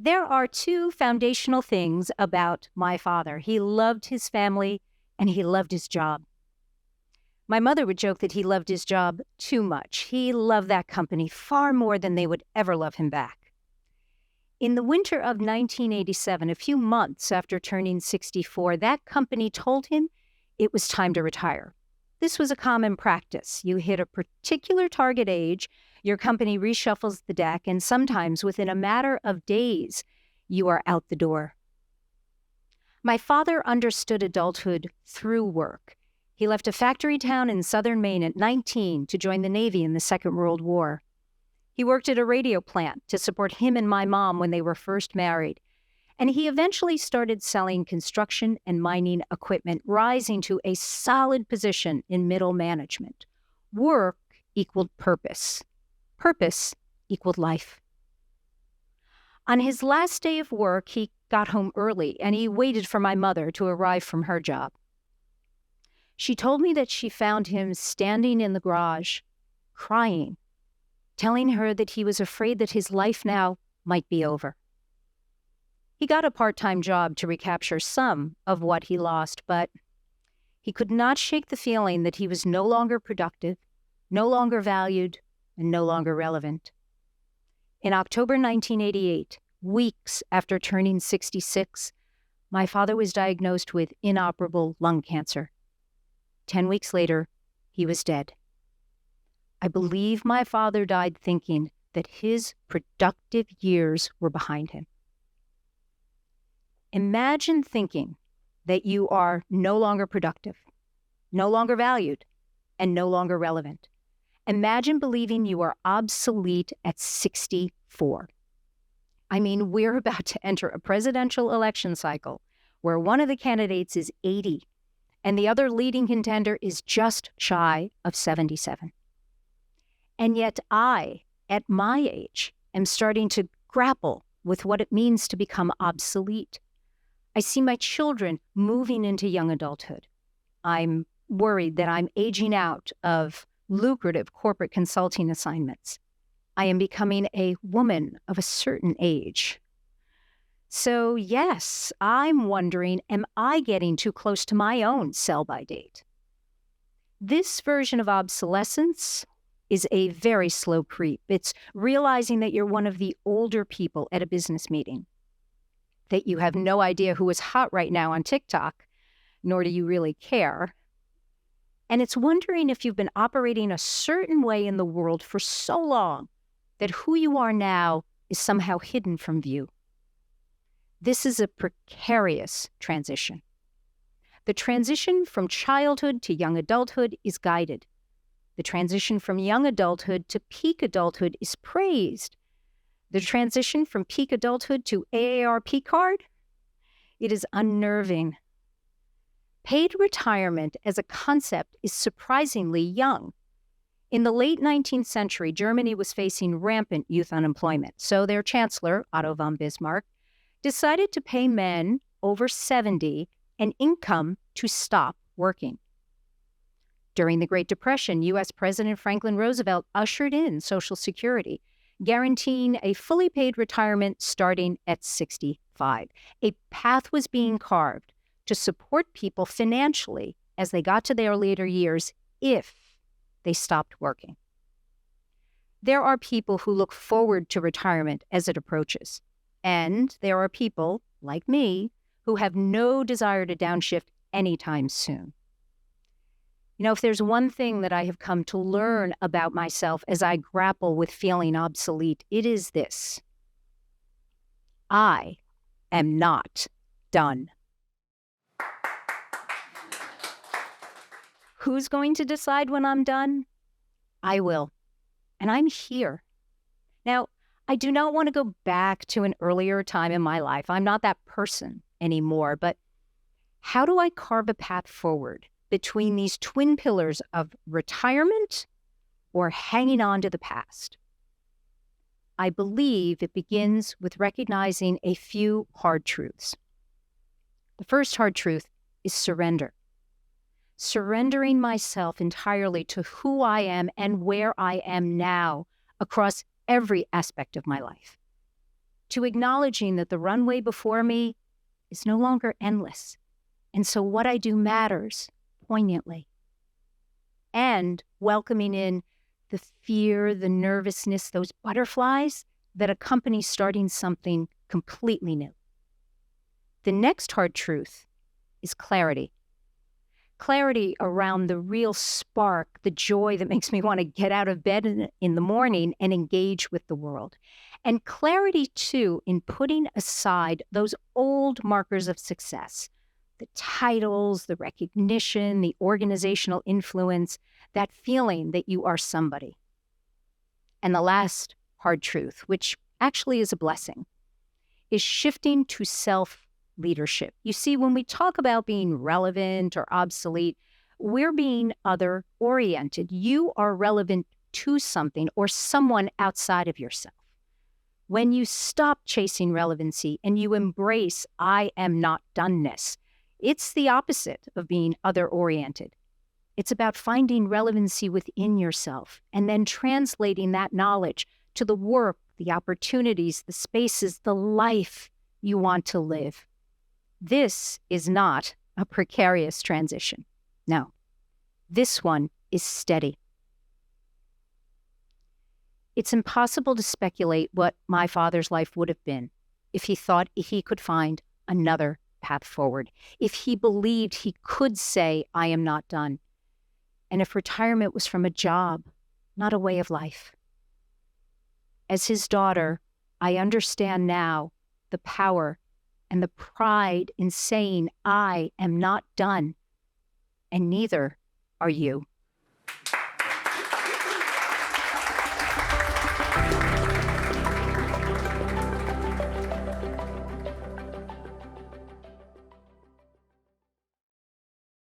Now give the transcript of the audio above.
There are two foundational things about my father. He loved his family and he loved his job. My mother would joke that he loved his job too much. He loved that company far more than they would ever love him back. In the winter of 1987, a few months after turning 64, that company told him it was time to retire. This was a common practice. You hit a particular target age, your company reshuffles the deck, and sometimes within a matter of days, you are out the door. My father understood adulthood through work. He left a factory town in southern Maine at 19 to join the Navy in the Second World War. He worked at a radio plant to support him and my mom when they were first married. And he eventually started selling construction and mining equipment, rising to a solid position in middle management. Work equaled purpose. Purpose equaled life. On his last day of work, he got home early and he waited for my mother to arrive from her job. She told me that she found him standing in the garage, crying, telling her that he was afraid that his life now might be over. He got a part-time job to recapture some of what he lost, but he could not shake the feeling that he was no longer productive, no longer valued, and no longer relevant. In October 1988, weeks after turning 66, my father was diagnosed with inoperable lung cancer. 10 weeks later, he was dead. I believe my father died thinking that his productive years were behind him. Imagine thinking that you are no longer productive, no longer valued, and no longer relevant. Imagine believing you are obsolete at 64. I mean, we're about to enter a presidential election cycle where one of the candidates is 80 and the other leading contender is just shy of 77. And yet I, at my age, am starting to grapple with what it means to become obsolete. I see my children moving into young adulthood. I'm worried that I'm aging out of lucrative corporate consulting assignments. I am becoming a woman of a certain age. So yes, I'm wondering, am I getting too close to my own sell-by date? This version of obsolescence is a very slow creep. It's realizing that you're one of the older people at a business meeting, that you have no idea who is hot right now on TikTok, nor do you really care. And it's wondering if you've been operating a certain way in the world for so long that who you are now is somehow hidden from view. This is a precarious transition. The transition from childhood to young adulthood is guided. The transition from young adulthood to peak adulthood is praised. The transition from peak adulthood to AARP card, it is unnerving. Paid retirement as a concept is surprisingly young. In the late 19th century, Germany was facing rampant youth unemployment, so their chancellor, Otto von Bismarck, decided to pay men over 70 an income to stop working. During the Great Depression, U.S. President Franklin Roosevelt ushered in Social Security, guaranteeing a fully paid retirement starting at 65. A path was being carved to support people financially as they got to their later years if they stopped working. There are people who look forward to retirement as it approaches, and there are people, like me, who have no desire to downshift anytime soon. You know, if there's one thing that I have come to learn about myself as I grapple with feeling obsolete, it is this: I am not done. Who's going to decide when I'm done? I will. And I'm here. Now, I do not want to go back to an earlier time in my life. I'm not that person anymore. But how do I carve a path forward between these twin pillars of retirement or hanging on to the past? I believe it begins with recognizing a few hard truths. The first hard truth is surrender. Surrendering myself entirely to who I am and where I am now across every aspect of my life. to acknowledging that the runway before me is no longer endless. And so what I do matters poignantly. And welcoming in the fear, the nervousness, those butterflies that accompany starting something completely new. The next hard truth is clarity. Clarity around the real spark, the joy that makes me want to get out of bed in the morning and engage with the world. And clarity, too, in putting aside those old markers of success, the titles, the recognition, the organizational influence, that feeling that you are somebody. And the last hard truth, which actually is a blessing, is shifting to self-leadership. You see, when we talk about being relevant or obsolete, we're being other-oriented. You are relevant to something or someone outside of yourself. When you stop chasing relevancy and you embrace I am not doneness, it's the opposite of being other-oriented. It's about finding relevancy within yourself and then translating that knowledge to the work, the opportunities, the spaces, the life you want to live. This is not a precarious transition. No, this one is steady. It's impossible to speculate what my father's life would have been if he thought he could find another path forward, if he believed he could say, I am not done, and if retirement was from a job, not a way of life. As his daughter, I understand now the power and the pride in saying, I am not done, and neither are you.